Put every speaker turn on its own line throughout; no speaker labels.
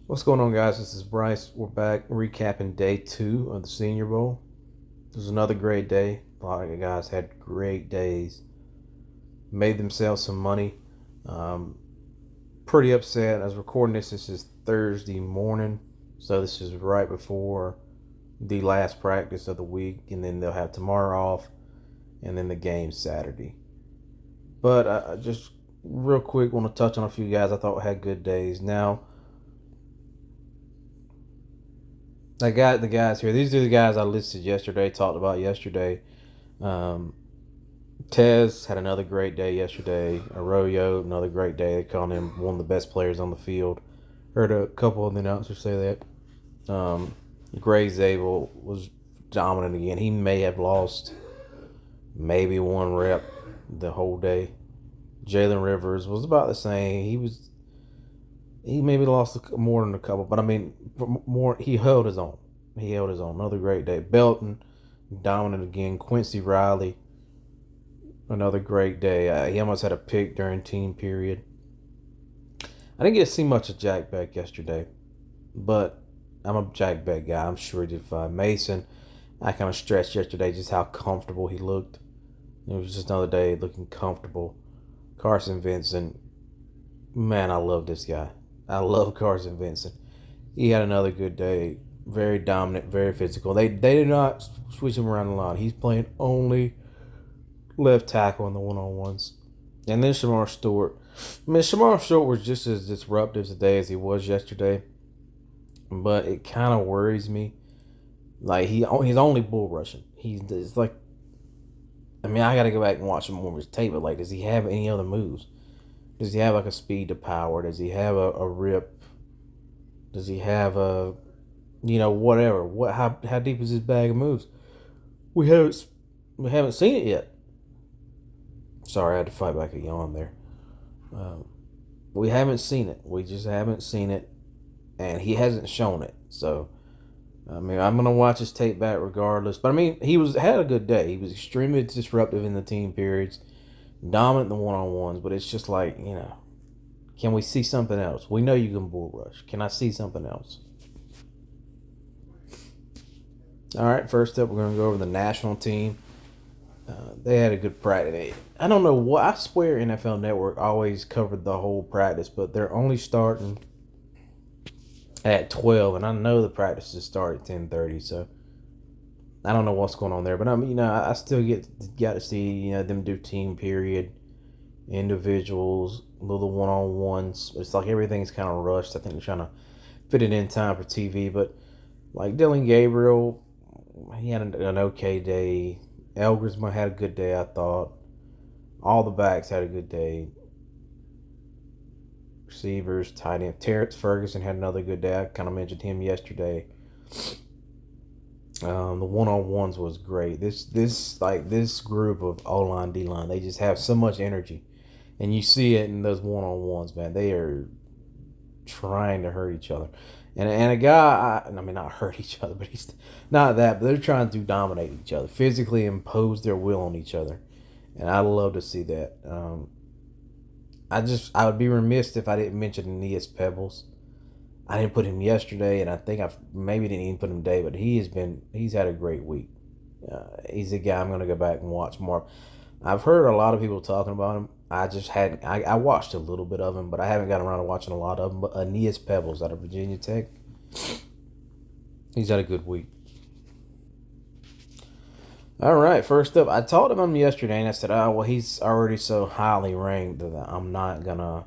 What's going on, guys? This is Bryce. We're back recapping day 2 of the Senior Bowl. It was another great day. A lot of guys had great days, made themselves some money. Um, Pretty upset. I was recording this. This is Thursday morning, so this is right before the last practice of the week, and then they'll have tomorrow off, and then the game Saturday. But I just real quick want to touch on a few guys I thought had good days. Now, I got the guys here. These are the guys I listed yesterday, talked about yesterday. Um, Tez had another great day yesterday. Arroyo, another great day. They called him one of the best players on the field. Heard a couple of the announcers say that. Gray Zabel was dominant again. He may have lost maybe one rep the whole day. Jalen Rivers was about the same. He maybe lost more than a couple, but I mean, more he held his own. He held his own. Another great day. Belton, dominant again. Quincy Riley, another great day. He almost had a pick during team period. I didn't get to see much of Jack Beck yesterday, but I'm a Jack Beck guy. I'm sure he did fine. Mason, I kind of stretched yesterday just how comfortable he looked. It was just another day looking comfortable. Carson Vincent, man, I love this guy. I love Carson Vincent. He had another good day. Very dominant, very physical. They did not switch him around the line. He's playing only left tackle in the one-on-ones. And then Shamar Stewart. I mean, Shamar Stewart was just as disruptive today as he was yesterday. But it kind of worries me. Like, he's only bull rushing. It's like, I mean, I got to go back and watch some more of his tape. But, like, does he have any other moves? Does he have, like, a speed to power? Does he have a rip? Does he have a, whatever? How deep is his bag of moves? We haven't seen it yet. Sorry, I had to fight back a yawn there. We haven't seen it. We just haven't seen it, and he hasn't shown it. So, I mean, I'm gonna watch his tape back regardless. But I mean, had a good day. He was extremely disruptive in the team periods, dominant in the one-on-ones. But it's just like, can we see something else? We know you can bull rush. Can I see something else? All right, first up, we're going to go over the national team. They had a good practice. I don't know what. I swear NFL Network always covered the whole practice, but they're only starting at 12, and I know the practices start at 10:30, so I don't know what's going on there. But I still got to see them do team period, individuals, little one-on-ones. It's like everything's kind of rushed. I think they're trying to fit it in time for TV, but like Dylan Gabriel, he had an okay day. Elgersma had a good day, I thought. All the backs had a good day. Receivers, tight end. Terrence Ferguson had another good day. I kind of mentioned him yesterday. The one-on-ones was great. This group of O-line, D-line, they just have so much energy. And you see it in those one-on-ones, man. They are trying to hurt each other. And a guy, I mean, not hurt each other, but he's not that, but they're trying to dominate each other, physically impose their will on each other. And I love to see that. I would be remiss if I didn't mention Aeneas Pebbles. I didn't put him yesterday, and I think I maybe didn't even put him today, but he's had a great week. He's a guy I'm going to go back and watch more. I've heard a lot of people talking about him. I watched a little bit of him, but I haven't gotten around to watching a lot of him. But Aeneas Pebbles out of Virginia Tech, he's had a good week. All right, first up, I talked about him yesterday, and I said, well, he's already so highly ranked that I'm not going to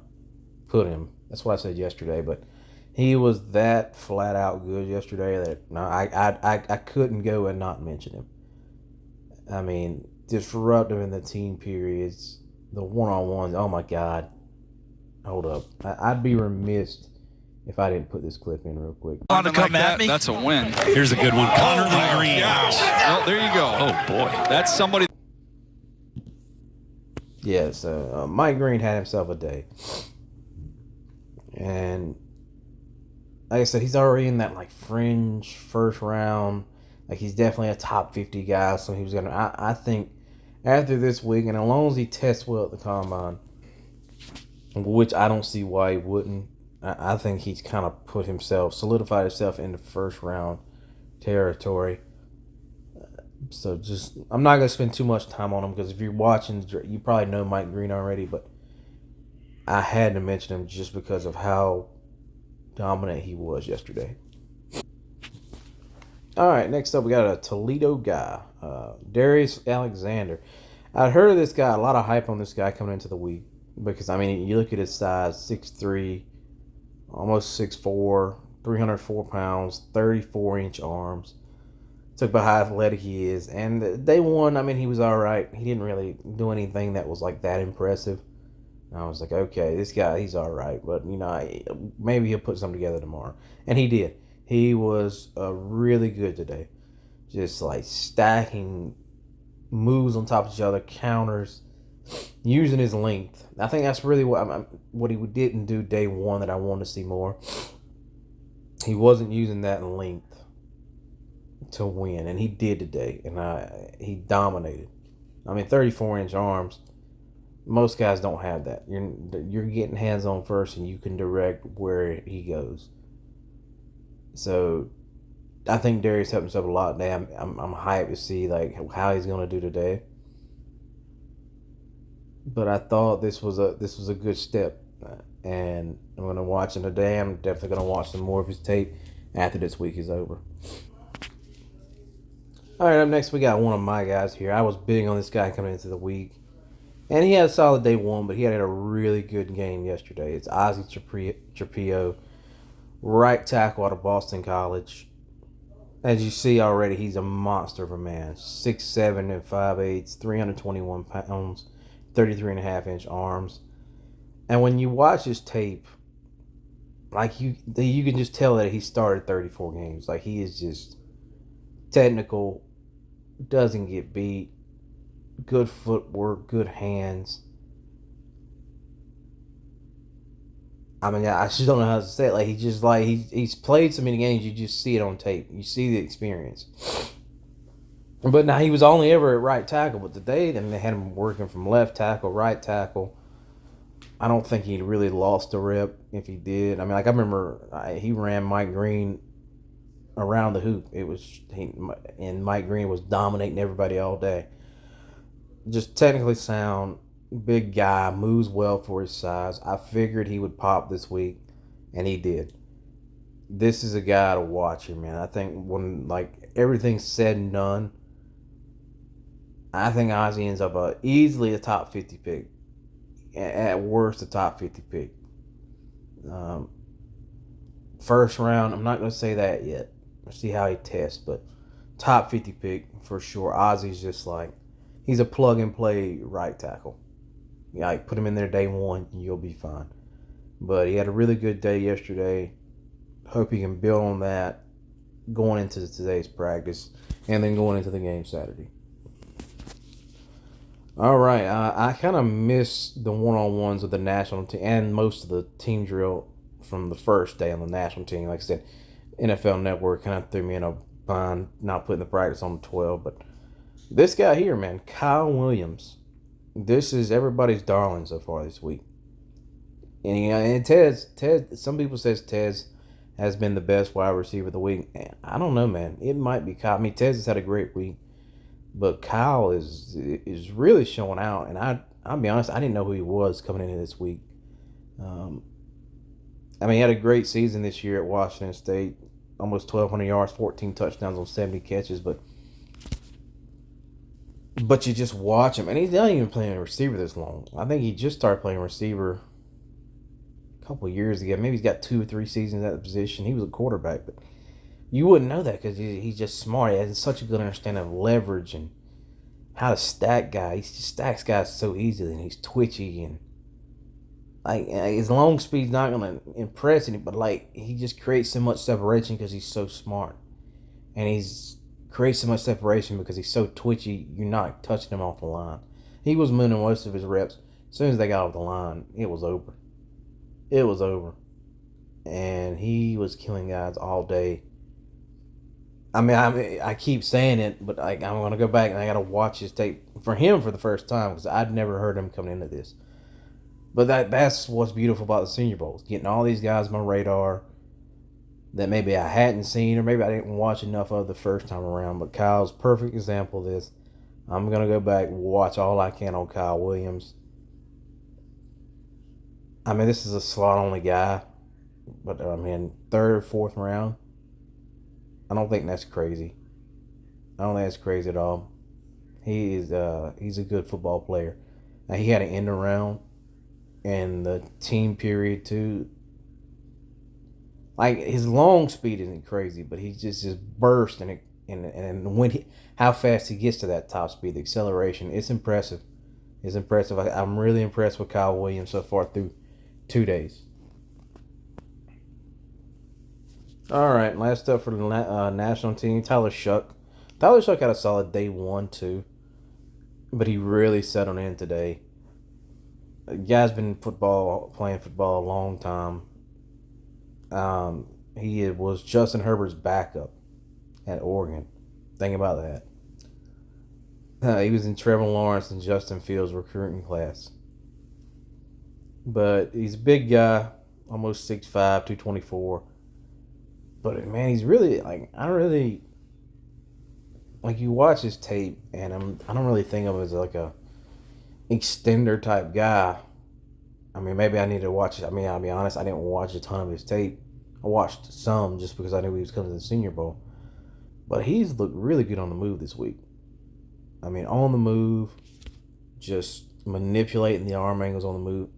put him. That's what I said yesterday, but he was that flat out good yesterday that I couldn't go and not mention him. I mean, disruptive in the team periods, the one-on-ones. Oh my God! Hold up, I'd be remiss if I didn't put this clip in real quick.
Want to come at me?
That's a win.
Here's a good one. Connor Lee Green.
Well, there you go.
Oh boy,
That's somebody.
Yeah, so Mike Green had himself a day, and like I said, he's already in that like fringe first round. Like he's definitely a top 50 guy. So he was gonna. I think after this week, and as long as he tests well at the combine, which I don't see why he wouldn't. I think he's kind of solidified himself in the first round territory. So I'm not gonna spend too much time on him because if you're watching, you probably know Mike Green already. But I had to mention him just because of how dominant he was yesterday. All right, next up we got a Toledo guy, Darius Alexander. I'd heard of this guy, a lot of hype on this guy coming into the week because you look at his size, 6'3", almost 6'4", 304 pounds, 34-inch arms. Talk about how athletic he is, and day one, he was all right. He didn't really do anything that was like that impressive. And I was like, okay, this guy, he's all right, but maybe he'll put something together tomorrow, and he did. He was really good today, just like stacking moves on top of each other, counters, using his length. I think that's really what he didn't do day one that I wanted to see more. He wasn't using that length to win, and he did today, and he dominated. 34-inch arms. Most guys don't have that. You're getting hands on first, and you can direct where he goes. So, I think Darius helped himself a lot today. I'm hyped to see like how he's gonna do today. But I thought this was a good step, and I'm gonna watch him today. I'm definitely gonna watch some more of his tape after this week is over. All right, up next we got one of my guys here. I was big on this guy coming into the week, and he had a solid day one, but he had a really good game yesterday. It's Ozzie Trapio, right tackle out of Boston College. As you see already, he's a monster of a man. 6'7" and 5'8", 321 pounds, 33.5-inch arms. And when you watch his tape, like you can just tell that he started 34 games. Like he is just technical, doesn't get beat, good footwork, good hands. I just don't know how to say it. Like he's played so many games, you just see it on tape. You see the experience. But now he was only ever at right tackle, but today then they had him working from left tackle, right tackle. I don't think he really lost a rep if he did. I remember he ran Mike Green around the hoop. And Mike Green was dominating everybody all day. Just technically sound, big guy, moves well for his size. I figured he would pop this week, and he did. This is a guy to watch here, man. I think when everything's said and done, I think Ozzie ends up easily a top 50 pick. At worst, a top 50 pick. First round, I'm not going to say that yet. We'll see how he tests, but top 50 pick for sure. Ozzie's just he's a plug and play right tackle. Put him in there day one, and you'll be fine. But he had a really good day yesterday. Hope he can build on that going into today's practice and then going into the game Saturday. All right, I kind of missed the one-on-ones of the national team and most of the team drill from the first day on the national team. Like I said, NFL Network kind of threw me in a bind not putting the practice on the 12. But this guy here, man, Kyle Williams, this is everybody's darling so far this week. And Ted, some people says Tez has been the best wide receiver of the week. I don't know, man. It might be Kyle. Tez has had a great week. But Kyle is really showing out, and I'll be honest, I didn't know who he was coming into this week. He had a great season this year at Washington State, almost 1,200 yards, 14 touchdowns on 70 catches. But you just watch him, and he's not even playing receiver this long. I think he just started playing receiver a couple of years ago. Maybe he's got 2 or 3 seasons at the position. He was a quarterback, but you wouldn't know that because he's just smart. He has such a good understanding of leverage and how to stack guys. He just stacks guys so easily, and he's twitchy and his long speed's not gonna impress any, but he just creates so much separation because he's so smart, and creates so much separation because he's so twitchy. You're not touching him off the line. He was mooning most of his reps. As soon as they got off the line, it was over. It was over, and he was killing guys all day. I keep saying it, but I'm going to go back and I got to watch his tape for him for the first time because I'd never heard him coming into this. But that's what's beautiful about the Senior Bowls, getting all these guys on my radar that maybe I hadn't seen or maybe I didn't watch enough of the first time around. But Kyle's perfect example of this. I'm going to go back and watch all I can on Kyle Williams. I mean, this is a slot-only guy, but I mean, third or fourth round, I don't think that's crazy. I don't think that's crazy at all. He's a good football player. Now, he had an end around in the team period too. Like his long speed isn't crazy, but he just burst and when how fast he gets to that top speed, the acceleration, it's impressive. It's impressive. I'm really impressed with Kyle Williams so far through 2 days. All right, last up for the national team, Tyler Shough. Tyler Shough had a solid day 1 too, but he really settled in today. The guy's been playing football a long time. He was Justin Herbert's backup at Oregon. Think about that. He was in Trevor Lawrence and Justin Fields' recruiting class. But he's a big guy, almost 6'5", 224. But man, he's really you watch his tape, and I don't really think of him as like a extender type guy. I mean, maybe I need to watch it. I mean, I'll be honest, I didn't watch a ton of his tape. I watched some just because I knew he was coming to the Senior Bowl. But he's looked really good on the move this week. I mean, on the move, just manipulating the arm angles on the move.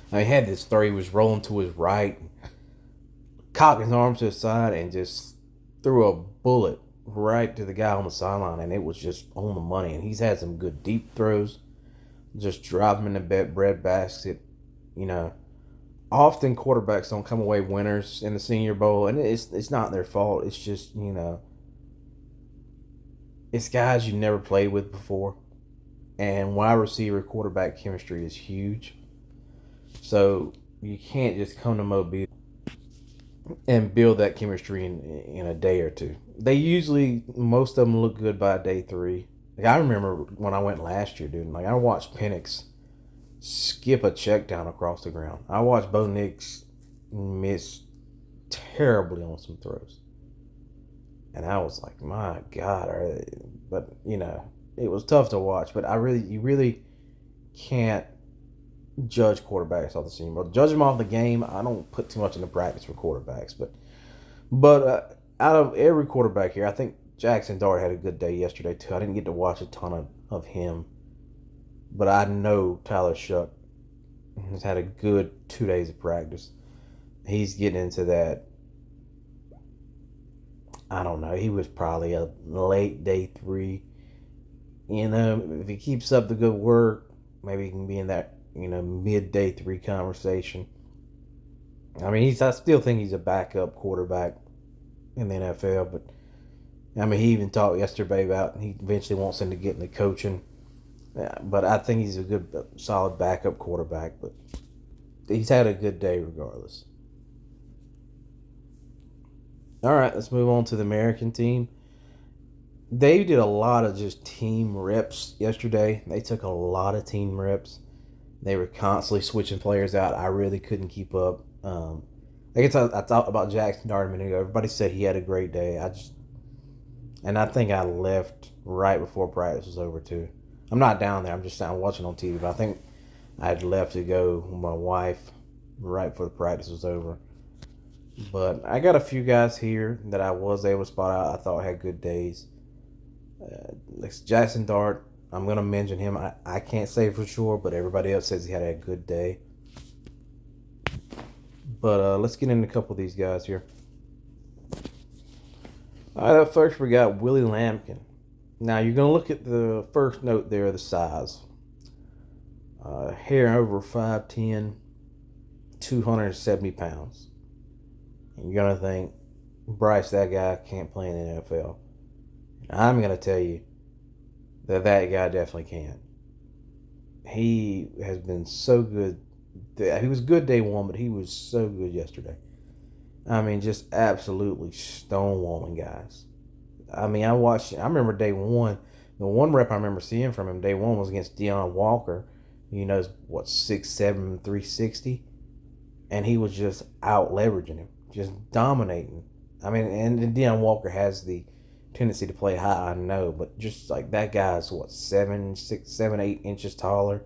He had this throw. He was rolling to his right, cocked his arm to his side, and just threw a bullet right to the guy on the sideline, and it was just on the money. And he's had some good deep throws, just drop him in the bread basket. You know, often quarterbacks don't come away winners in the Senior Bowl, and it's not their fault. It's just, you know, it's guys you never played with before, and wide receiver quarterback chemistry is huge. So you can't just come to Mobile and build that chemistry in a day or two. They usually, most of them look good by day 3. Like, I remember when I went last year, dude. Like, I watched Penix skip a check down across the ground. I watched Bo Nix miss terribly on some throws. And I was like, my God. But, you know, it was tough to watch. But you really can't judge quarterbacks off the Senior Bowl. Judge them off the game. I don't put too much into practice for quarterbacks. But out of every quarterback here, I think Jackson Dart had a good day yesterday, too. I didn't get to watch a ton of him. But I know Tyler Shough has had a good 2 days of practice. He's getting into that. I don't know. He was probably a late day 3. You know, if he keeps up the good work, maybe he can be in that, you know, mid day 3 conversation. I mean, I still think he's a backup quarterback in the NFL, but I mean, he even talked yesterday about he eventually wants him to get into coaching. Yeah, but I think he's a good, solid backup quarterback. But he's had a good day regardless. All right, let's move on to the American team. They did a lot of just team reps yesterday. They took a lot of team reps. They were constantly switching players out. I really couldn't keep up. I talked about Jackson Dart a minute ago. Everybody said he had a great day. I think I left right before practice was over too. I'm not down there. I'm just watching on TV. But I think I had left to go with my wife right before the practice was over. But I got a few guys here that I was able to spot out. I thought had good days. Jackson Dart, I'm going to mention him. I can't say for sure, but everybody else says he had a good day. But let's get into a couple of these guys here. All right, up first we got Willie Lampkin. Now you're going to look at the first note there, the size. Hair over 5'10", 270 pounds. And you're going to think, Bryce, that guy can't play in the NFL. I'm going to tell you that guy definitely can. He has been so good. He was good day 1, but he was so good yesterday. I mean, just absolutely stonewalling guys. I mean, I remember day 1. The one rep I remember seeing from him day 1 was against Deion Walker. You know, what, 6'7", 360? And he was just out leveraging him, just dominating. I mean, and Deion Walker has the tendency to play high, I know, but just like that guy's what, 8 inches taller,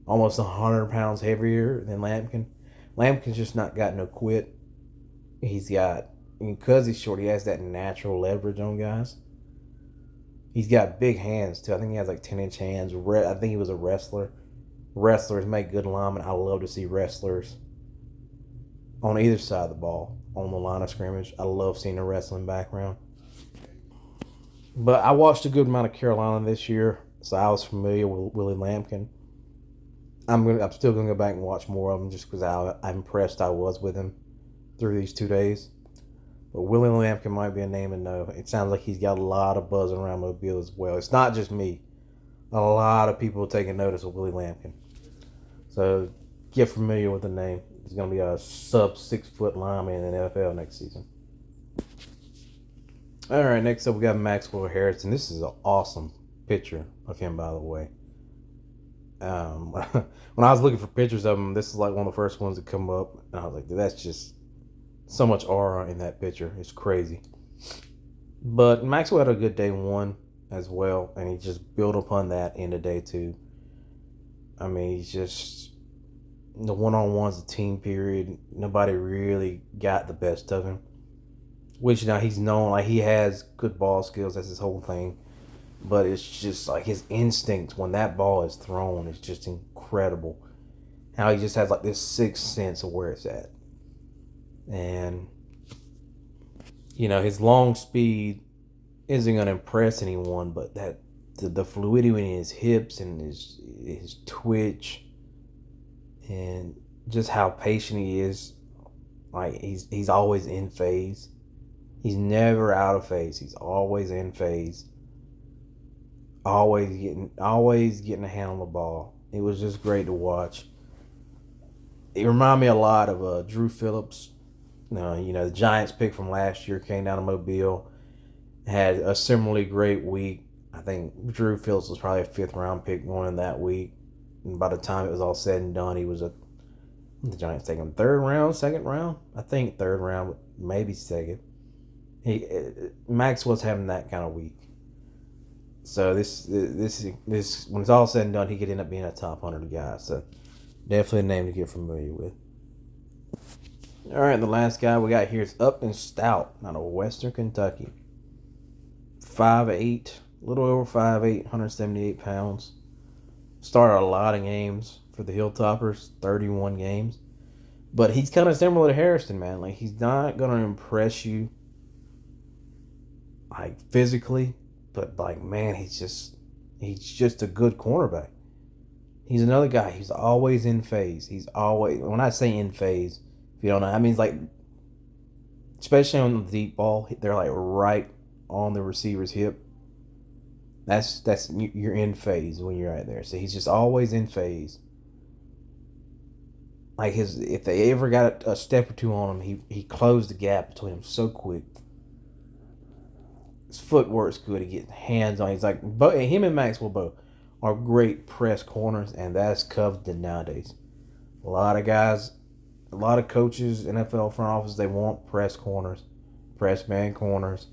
almost 100 pounds heavier than Lampkin. Lampkin's just not got no quit. He's got, because he's short, he has that natural leverage on guys. He's got big hands too. I think he has like 10-inch hands. I think he was a wrestler. Wrestlers make good linemen. I love to see wrestlers on either side of the ball on the line of scrimmage. I love seeing a wrestling background. But I watched a good amount of Carolina this year, so I was familiar with Willie Lampkin. I'm still gonna go back and watch more of them just because how impressed I was with him through these 2 days. But Willie Lampkin might be a name to know. It sounds like he's got a lot of buzz around Mobile as well. It's not just me. A lot of people taking notice of Willie Lampkin. So get familiar with the name. He's going to be a sub 6 foot lineman in the NFL next season. All right, next up we got Maxwell Harrison. This is an awesome picture of him, by the way. When I was looking for pictures of him, this is like one of the first ones that come up, and I was like, that's just so much aura in that picture. It's crazy. But Maxwell had a good day one as well, and he just built upon that into day two. I mean, he's just the one-on-ones, the team period. Nobody really got the best of him. Which now he's known, like he has good ball skills. That's his whole thing. But it's just like his instincts when that ball is thrown is just incredible. How he just has like this sixth sense of where it's at. And, you know, his long speed isn't going to impress anyone, but that the fluidity in his hips and his twitch and just how patient he is. Like he's always in phase. He's never out of phase. He's always in phase. Always getting a hand on the ball. It was just great to watch. It reminded me a lot of Drew Phillips. You know, the Giants pick from last year came down to Mobile, had a similarly great week. I think Drew Phillips was probably a 5th round pick going in that week. And by the time it was all said and done, he was the Giants taking him 3rd round, 2nd round? I think 3rd round, maybe 2nd. Max was having that kind of week. So this when it's all said and done, he could end up being a top 100 guy. So definitely a name to get familiar with. All right, the last guy we got here is Upton Stout out of Western Kentucky. 5'8", a little over 5'8", 178 pounds. Started a lot of games for the Hilltoppers, 31 games. But he's kind of similar to Harrison, man. Like, he's not going to impress you, like, physically. But, like, man, he's just a good cornerback. He's another guy. He's always in phase. He's always, when I say in phase, if you don't know, that means, like, especially on the deep ball, they're, like, right on the receiver's hip. That's you're in phase when you're right there. So he's just always in phase. Like if they ever got a step or two on him, he closed the gap between them so quick. His footwork's good. He gets hands on. He's like, him and Maxwell both are great press corners, and that's coveted nowadays. A lot of guys, a lot of coaches, NFL front office, they want press corners, press man corners.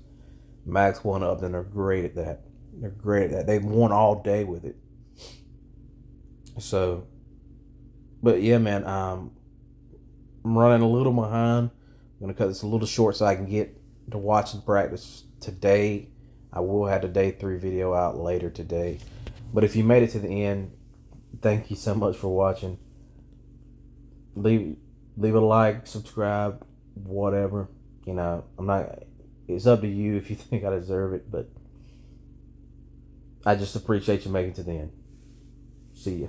Maxwell and Upton are great at that. They're great at that. They've won all day with it. So, but yeah, man, I'm running a little behind. I'm going to cut this a little short so I can get to watching practice today. I will have the day 3 video out later today. But if you made it to the end, thank you so much for watching. Leave a like, subscribe, whatever. You know, it's up to you if you think I deserve it, but I just appreciate you making it to the end. See ya.